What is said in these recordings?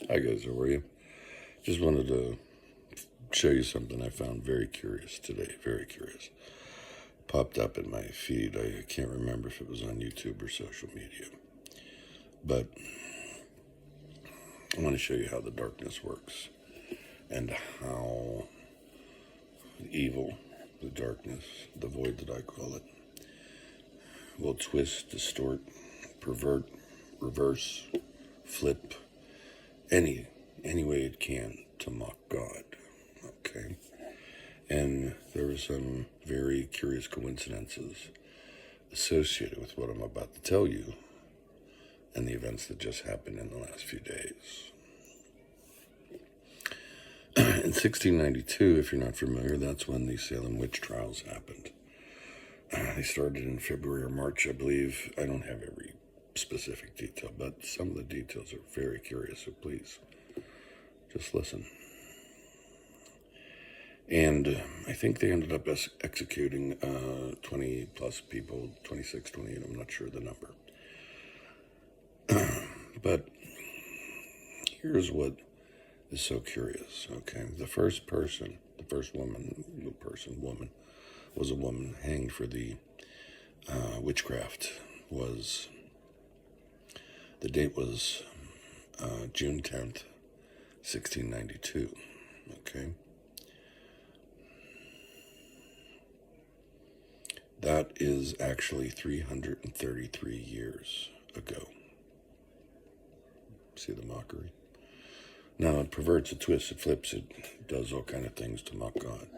Hi guys, how are you? Just wanted to show you something I found very curious today. Very curious. Popped up in my feed. I can't remember if it was on YouTube or social media. But I want to show you how the darkness works and how evil, the darkness, the void that I call it, will twist, distort, pervert, reverse, flip, any way it can to mock God. Okay? And there were some very curious coincidences associated with what I'm about to tell you and the events that just happened in the last few days. In 1692, if you're not familiar, that's when the Salem witch trials happened. They started in February or March, I believe. I don't have every specific detail, but some of the details are very curious, so please, just listen. And I think they ended up executing 20 plus people, 26, 28, I'm not sure the number. But here's what is so curious, okay? The first woman, was a woman hanged for the witchcraft. The date was June 10th, 1692, okay? That is actually 333 years ago. See the mockery? Now it perverts, it twists, it flips, it does all kind of things to mock God.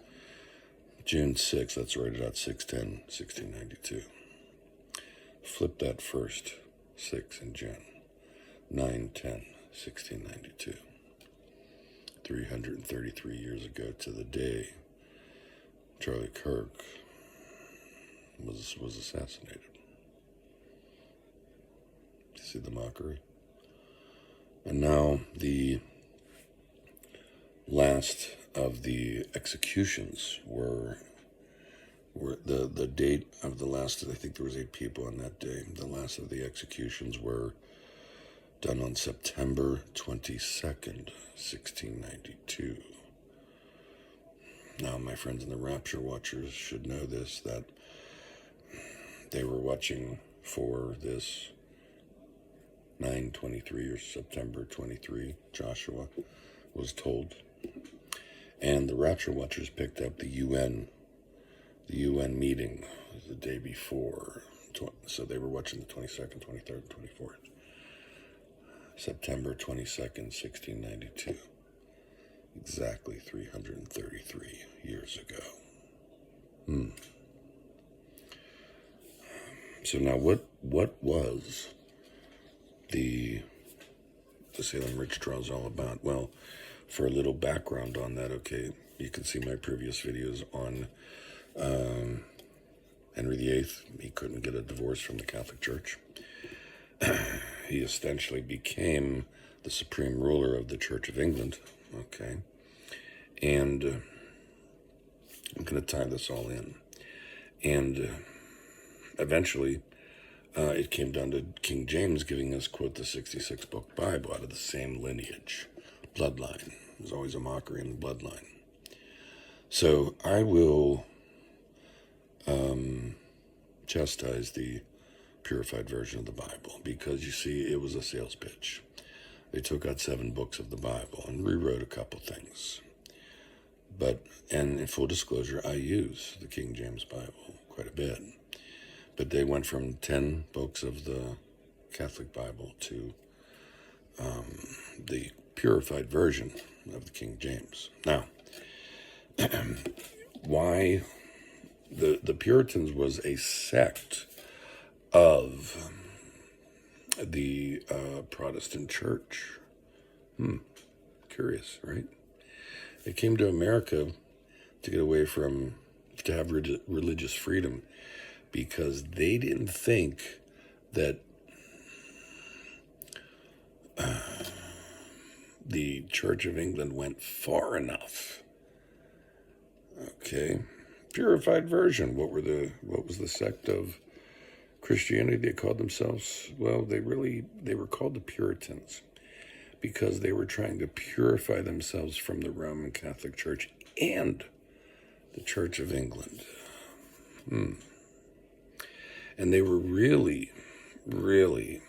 June 6th, that's right about 6/10, 1692. Flip that first 6 in June. 9/10, 1692. 333 years ago to the day Charlie Kirk was assassinated. See the mockery? And now the last of the executions were the date of the last, I think there was 8 people on that day. The last of the executions were done on September 22nd, 1692. Now, my friends in the Rapture Watchers should know this, that they were watching for this 9/23 or September 23, Joshua was told. And the Rapture Watchers picked up the UN meeting the day before. So they were watching the 22nd, 23rd, and 24th. September 22nd, 1692. Exactly 333 years ago. So now what was the Salem witch trials all about? Well, for a little background on that, okay, you can see my previous videos on Henry VIII. He couldn't get a divorce from the Catholic Church. He essentially became the supreme ruler of the Church of England, okay? And I'm going to tie this all in. And eventually, it came down to King James giving us, quote, the 66-book Bible out of the same lineage, bloodline. There's always a mockery in the bloodline. So I will chastise the purified version of the Bible because, you see, it was a sales pitch. They took out 7 books of the Bible and rewrote a couple things. And in full disclosure, I use the King James Bible quite a bit. But they went from 10 books of the Catholic Bible to the purified version of the King James. Now, why the Puritans was a sect of the Protestant Church. Curious, right? They came to America to get away from, to have religious freedom, because they didn't think that the Church of England went far enough. Okay, purified version. What was the sect of Christianity they called themselves? Well, they were called the Puritans because they were trying to purify themselves from the Roman Catholic Church and the Church of England. And they were really, really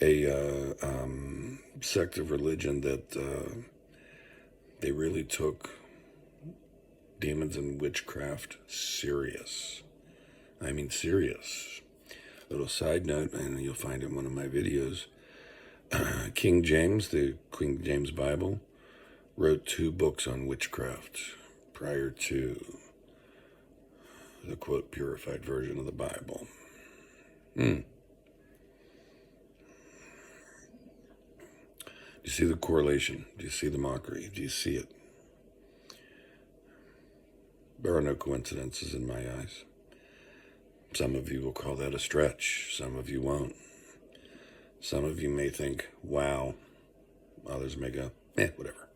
a sect of religion that they really took demons and witchcraft serious. I mean, serious. Little side note, and you'll find it in one of my videos. King James, the King James Bible, wrote 2 books on witchcraft prior to the, quote, purified version of the Bible. Do you see the correlation? Do you see the mockery? Do you see it? There are no coincidences in my eyes. Some of you will call that a stretch. Some of you won't. Some of you may think, wow. Others may go, whatever.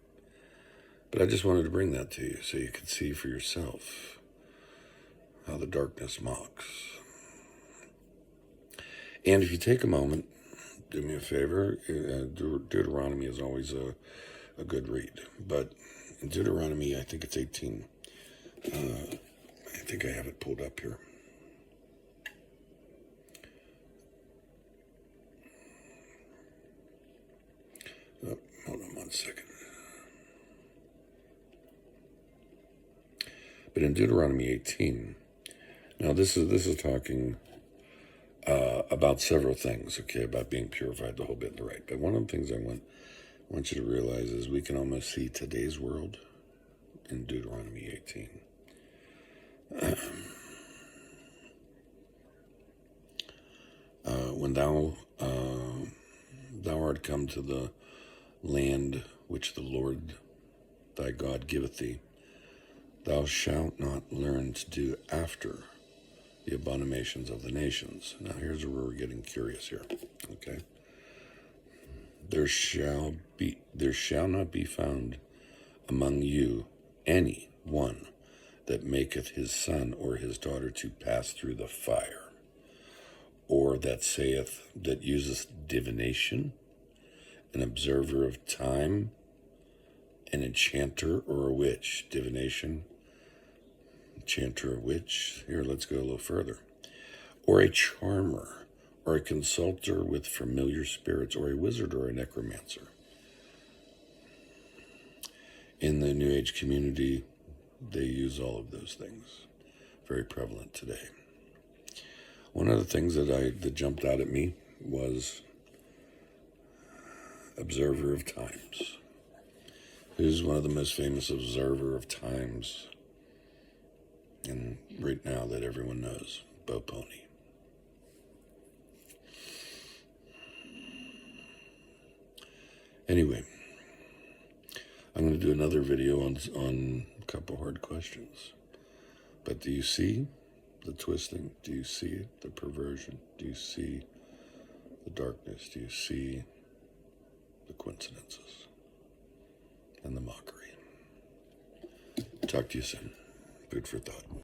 But I just wanted to bring that to you so you could see for yourself how the darkness mocks. And if you take a moment, do me a favor. Deuteronomy is always a good read. But in Deuteronomy, I think it's 18. I think I have it pulled up here. Oh, hold on 1 second. But in Deuteronomy 18, now this is talking about several things, okay, about being purified, the whole bit and the right. But one of the things I want you to realize is we can almost see today's world in Deuteronomy 18. When thou art come to the land which the Lord thy God giveth thee, thou shalt not learn to do after the abominations of the nations. Now here's where we're getting curious here, okay? There shall not be found among you any one that maketh his son or his daughter to pass through the fire, or that useth divination, an observer of time, an enchanter or a witch. Divination, enchanter or witch. Here, let's go a little further. Or a charmer, or a consulter with familiar spirits, or a wizard or a necromancer. In the New Age community, they use all of those things. Very prevalent today. One of the things that jumped out at me was observer of times. Who's one of the most famous observer of times? And right now that everyone knows, Bo Pony. Anyway, I'm going to do another video on a couple hard questions. But do you see the twisting? Do you see the perversion? Do you see the darkness? Do you see the coincidences and the mockery? Talk to you soon. Food for thought.